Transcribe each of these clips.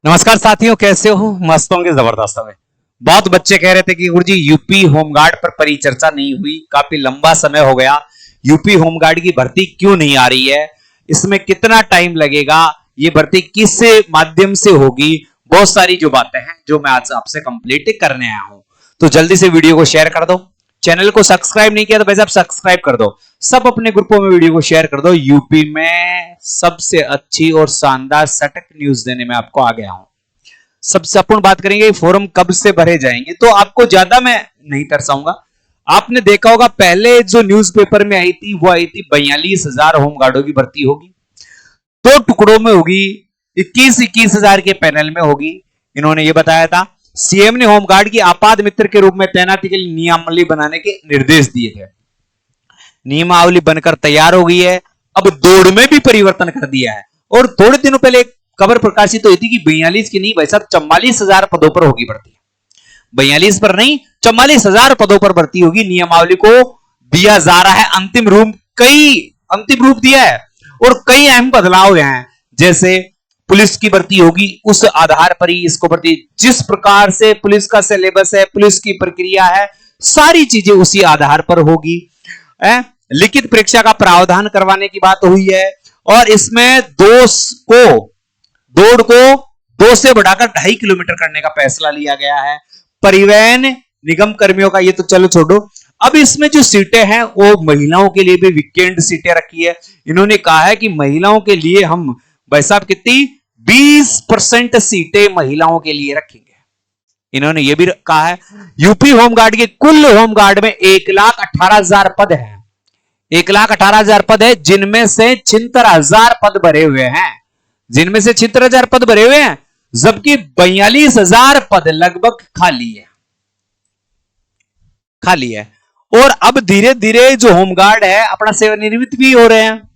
नमस्कार साथियों, कैसे हो? मस्त होंगे, जबरदस्त होंगे। बहुत बच्चे कह रहे थे कि गुरुजी यूपी होमगार्ड पर परिचर्चा नहीं हुई, काफी लंबा समय हो गया, यूपी होमगार्ड की भर्ती क्यों नहीं आ रही है, इसमें कितना टाइम लगेगा, ये भर्ती किस माध्यम से होगी। बहुत सारी जो बातें हैं जो मैं आज आपसे कंप्लीट करने आया हूं, तो जल्दी से वीडियो को शेयर कर दो। चैनल को सब्सक्राइब नहीं किया तो भाई साहब सब्सक्राइब कर दो। सब अपने ग्रुपों में वीडियो को शेयर कर दो। यूपी में सबसे अच्छी और शानदार सटीक न्यूज देने में आपको आ गया हूं। सबसे अपूर्ण बात करेंगे फॉर्म कब से भरे जाएंगे, तो आपको ज्यादा मैं नहीं तरसाऊंगा। आपने देखा होगा पहले जो न्यूज़पेपर में आई थी वो आई थी 42,000 होमगार्डों की भर्ती होगी, 2 टुकड़ों में होगी, 21,000 के पैनल में होगी। इन्होंने ये बताया था। सीएम ने होमगार्ड की आपात मित्र के रूप में तैनाती के लिए नियमावली बनाने के निर्देश दिए थे। नियमावली बनकर तैयार हो गई है, अब दौड़ में भी परिवर्तन कर दिया है। और थोड़े दिनों पहले एक खबर प्रकाशित हुई थी कि 42 की नहीं भाई साहब 44,000 पदों पर होगी भर्ती। 42 पर नहीं, 44,000 पदों पर भर्ती होगी। नियमावली को दिया जा रहा है अंतिम रूप दिया है और कई अहम बदलाव हुए हैं। जैसे पुलिस की भर्ती होगी उस आधार पर ही इसको भर्ती, जिस प्रकार से पुलिस का सिलेबस है, पुलिस की प्रक्रिया है, सारी चीजें उसी आधार पर होगी। लिखित परीक्षा का प्रावधान करवाने की बात हुई है और इसमें दौड़ को 2 से बढ़ाकर 2.5 किलोमीटर करने का फैसला लिया गया है। परिवहन निगम कर्मियों का ये तो चलो छोड़ो, अब इसमें जो सीटें हैं वो महिलाओं के लिए भी वीकेंड सीटें रखी है। इन्होंने कहा है कि महिलाओं के लिए हम भाई साहब कितनी 20% सीटें महिलाओं के लिए रखेंगे। इन्होंने ये भी कहा है यूपी होमगार्ड के कुल होमगार्ड में 1,18,000 पद हैं। 1,18,000 पद है, जिनमें से 76,000 पद भरे हुए हैं, जिनमें से 76,000 पद भरे हुए हैं, जबकि 42,000 पद लगभग खाली है। और अब धीरे धीरे जो होमगार्ड है अपना सेवानिवृत्त भी हो रहे हैं,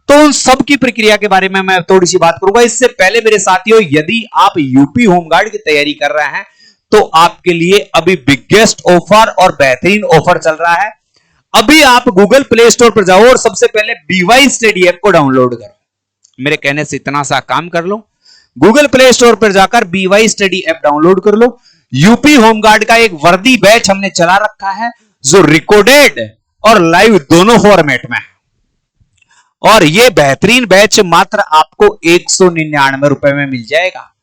तो उन सब की प्रक्रिया के बारे में मैं थोड़ी सी बात करूंगा। इससे पहले मेरे साथियों, यदि आप यूपी होमगार्ड की तैयारी कर रहे हैं तो आपके लिए अभी बिगेस्ट ऑफर और बेहतरीन ऑफर चल रहा है। अभी आप गूगल प्ले स्टोर पर जाओ और सबसे पहले BY स्टडी ऐप को डाउनलोड करो। मेरे कहने से इतना सा काम कर लो, गूगल प्ले स्टोर पर जाकर BY स्टडी ऐप डाउनलोड कर लो। यूपी होमगार्ड का एक वर्दी बैच हमने चला रखा है जो रिकॉर्डेड और लाइव दोनों फॉर्मेट में है, और यह बेहतरीन बैच मात्र आपको 199 रुपए में मिल जाएगा।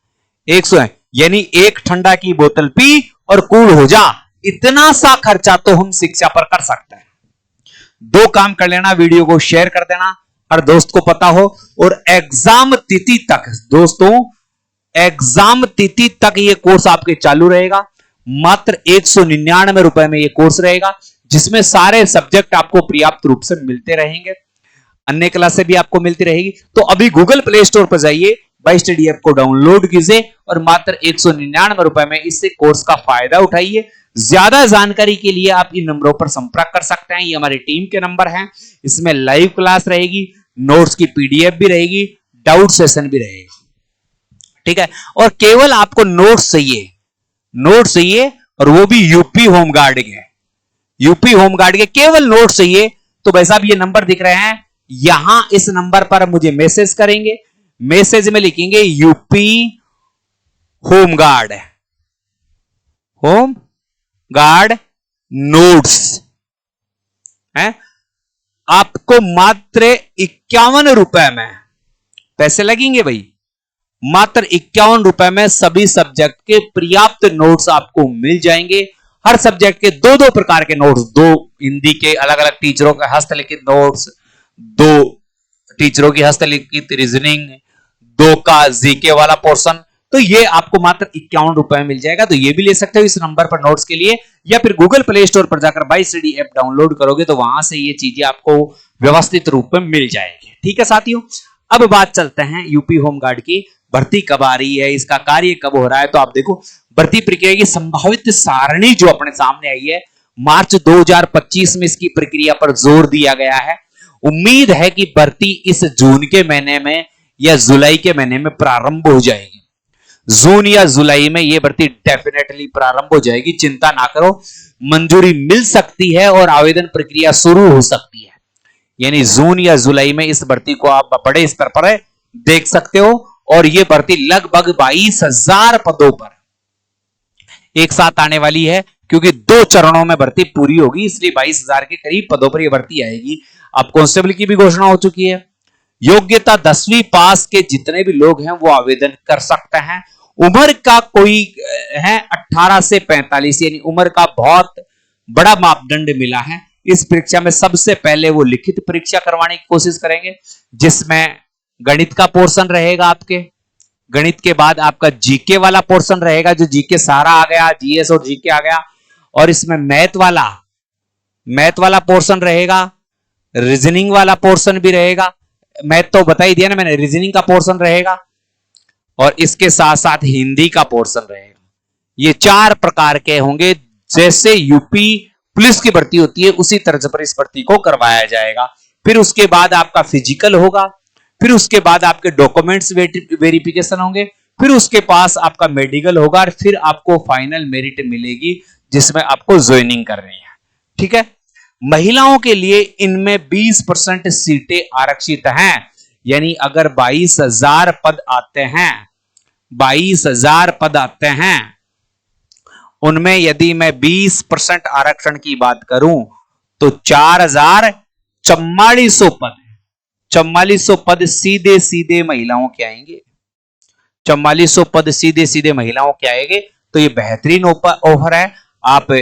100 यानी एक ठंडा की बोतल पी और कूल हो जा, इतना सा खर्चा तो हम शिक्षा पर कर सकते हैं। 2 काम कर लेना, वीडियो को शेयर कर देना, हर दोस्त को पता हो, और एग्जाम तिथि तक दोस्तों, एग्जाम तिथि तक ये कोर्स आपके चालू रहेगा। मात्र 199 रुपए में ये कोर्स रहेगा, जिसमें सारे सब्जेक्ट आपको पर्याप्त रूप से मिलते रहेंगे, अन्य क्लासें भी आपको मिलती रहेगी। तो अभी गूगल प्ले स्टोर पर जाइए, BY स्टडी ऐप को डाउनलोड कीजिए और मात्र 199 रुपए में इससे कोर्स का फायदा उठाइए। ज्यादा जानकारी के लिए आप इन नंबरों पर संपर्क कर सकते हैं, ये हमारी टीम के नंबर हैं। इसमें लाइव क्लास रहेगी, नोट्स की PDF भी रहेगी, डाउट सेशन भी रहेगा, ठीक है। और केवल आपको नोट्स चाहिए और वो भी यूपी होमगार्ड के केवल नोट्स चाहिए। तो भाई साहब ये नंबर दिख रहे हैं, यहां इस नंबर पर मुझे मैसेज करेंगे, मैसेज में लिखेंगे यूपी होमगार्ड नोट्स है। आपको मात्र 51 रुपए में पैसे लगेंगे भाई, मात्र 51 रुपए में सभी सब्जेक्ट के पर्याप्त नोट्स आपको मिल जाएंगे। हर सब्जेक्ट के 2 प्रकार के नोट्स, 2 हिंदी के अलग अलग टीचरों के हस्तलिखित नोट्स, 2 टीचरों की हस्तलिखित रीजनिंग, 2 का जीके वाला पोर्शन। तो ये आपको मात्र 51 रुपए में मिल जाएगा। तो ये भी ले सकते हो इस नंबर पर नोट्स के लिए, या फिर गूगल प्ले स्टोर पर जाकर BY स्टडी ऐप डाउनलोड करोगे तो वहां से ये चीजें आपको व्यवस्थित रूप में मिल जाएगी, ठीक है साथियों। अब बात चलते हैं यूपी होमगार्ड की भर्ती कब आ रही है, इसका कार्य कब हो रहा है। तो आप देखो, भर्ती प्रक्रिया की संभावित सारणी जो अपने सामने आई है, मार्च 2025 में इसकी प्रक्रिया पर जोर दिया गया है। उम्मीद है कि भर्ती इस जून के महीने में या जुलाई के महीने में प्रारंभ हो जाएगी। जून या जुलाई में यह भर्ती डेफिनेटली प्रारंभ हो जाएगी, चिंता ना करो। मंजूरी मिल सकती है और आवेदन प्रक्रिया शुरू हो सकती है, यानी जून या जुलाई में इस भर्ती को आप बड़े स्तर पर देख सकते हो। और ये भर्ती लगभग 22,000 पदों पर एक साथ आने वाली है, क्योंकि 2 चरणों में भर्ती पूरी होगी, इसलिए 22,000 के करीब पदों पर यह भर्ती आएगी। अब कांस्टेबल की भी घोषणा हो चुकी है। योग्यता 10वीं पास के जितने भी लोग हैं वो आवेदन कर सकते हैं। उम्र का कोई है 18 से 45, यानी उम्र का बहुत बड़ा मापदंड मिला है। इस परीक्षा में सबसे पहले वो लिखित परीक्षा करवाने की कोशिश करेंगे, जिसमें गणित का पोर्शन रहेगा आपके, गणित के बाद आपका जीके वाला पोर्शन रहेगा, जो जीके सारा आ गया, जीएस और जीके आ गया, और इसमें मैथ वाला पोर्शन रहेगा, रीजनिंग वाला पोर्शन भी रहेगा। मैथ तो बता ही दिया ना मैंने, रीजनिंग का पोर्शन रहेगा, और इसके साथ साथ हिंदी का पोर्शन रहेगा। ये 4 प्रकार के होंगे। जैसे यूपी पुलिस की भर्ती होती है उसी तरह पर इस भर्ती को करवाया जाएगा। फिर उसके बाद आपका फिजिकल होगा, फिर उसके बाद आपके डॉक्यूमेंट्स वेरिफिकेशन होंगे, फिर उसके पास आपका मेडिकल होगा, और फिर आपको फाइनल मेरिट मिलेगी जिसमें आपको ज्वाइनिंग करनी है। ठीक है। महिलाओं के लिए इनमें 20% सीटें आरक्षित हैं, यानी अगर 22,000 पद आते हैं, 22,000 पद आते हैं, उनमें यदि मैं 20% आरक्षण की बात करूं तो 4,4400 पद, 4400 पद सीधे सीधे महिलाओं के आएंगे। 4400 पद सीधे सीधे महिलाओं के आएंगे। तो ये बेहतरीन ऑफर है, आप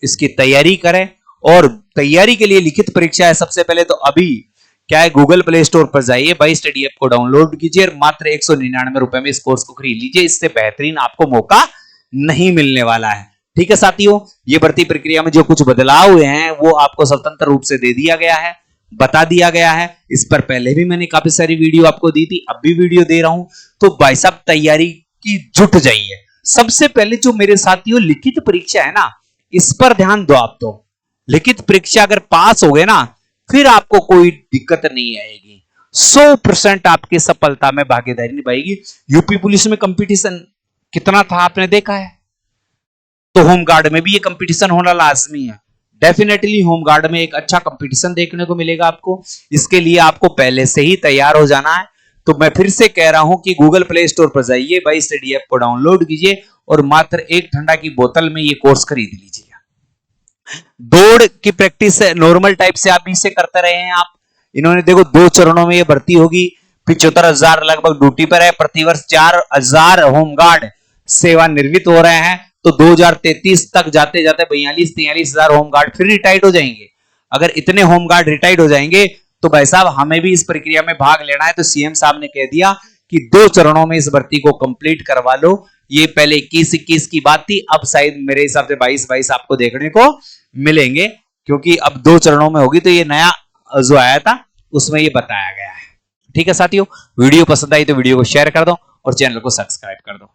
इसकी तैयारी करें। और तैयारी के लिए लिखित परीक्षा है। सबसे पहले तो अभी क्या है, गूगल प्ले स्टोर पर जाइए, बाई स्टडी ऐप को डाउनलोड कीजिए, मात्र 199 रुपए में इस कोर्स को खरीद लीजिए। इससे बेहतरीन आपको मौका नहीं मिलने वाला है। ठीक है साथियों, ये भर्ती प्रक्रिया में जो कुछ बदलाव हुए हैं वो आपको स्वतंत्र रूप से दे दिया गया है, बता दिया गया है। इस पर पहले भी मैंने काफी सारी वीडियो आपको दी थी, अब भी वीडियो दे रहा हूं। तो भाई साहब तैयारी की जुट जाइए। सबसे पहले जो मेरे साथियों लिखित परीक्षा है ना, इस पर ध्यान दो आप। तो लिखित परीक्षा अगर पास हो गए ना, फिर आपको कोई दिक्कत नहीं आएगी। 100% आपकी सफलता में भागीदारी निभाएगी। यूपी पुलिस में कंपटीशन कितना था आपने देखा है, तो होमगार्ड में भी ये कंपटीशन होना लाजमी है। डेफिनेटली होमगार्ड में एक अच्छा कंपटीशन देखने को मिलेगा आपको। इसके लिए आपको पहले से ही तैयार हो जाना है। तो मैं फिर से कह रहा हूं कि गूगल प्ले स्टोर पर जाइए, बाई स्टडी ऐप को डाउनलोड कीजिए और मात्र 1 ठंडा की बोतल में ये कोर्स खरीद लीजिए। दौड़ की प्रैक्टिस नॉर्मल टाइप से आप इसे करते रहे हैं आप। इन्होंने देखो 2 चरणों में ये भर्ती होगी। 75,000 लगभग ड्यूटी पर है। प्रतिवर्ष 4,000 होमगार्ड सेवानिवृत्त हो रहे हैं। तो 2033 तक जाते जाते 42-43,000 होमगार्ड फिर रिटायर्ड हो जाएंगे। अगर इतने होमगार्ड रिटायर्ड हो जाएंगे तो भाई साहब हमें भी इस प्रक्रिया में भाग लेना है। तो सीएम साहब ने कह दिया कि 2 चरणों में इस भर्ती को कंप्लीट करवा लो। ये पहले 21-21 की बात थी, अब शायद मेरे हिसाब से 22-22 आपको देखने को मिलेंगे, क्योंकि अब 2 चरणों में होगी। तो ये नया जो आया था उसमें ये बताया गया है। ठीक है साथियों, वीडियो पसंद आई तो वीडियो को शेयर कर दो और चैनल को सब्सक्राइब कर दो।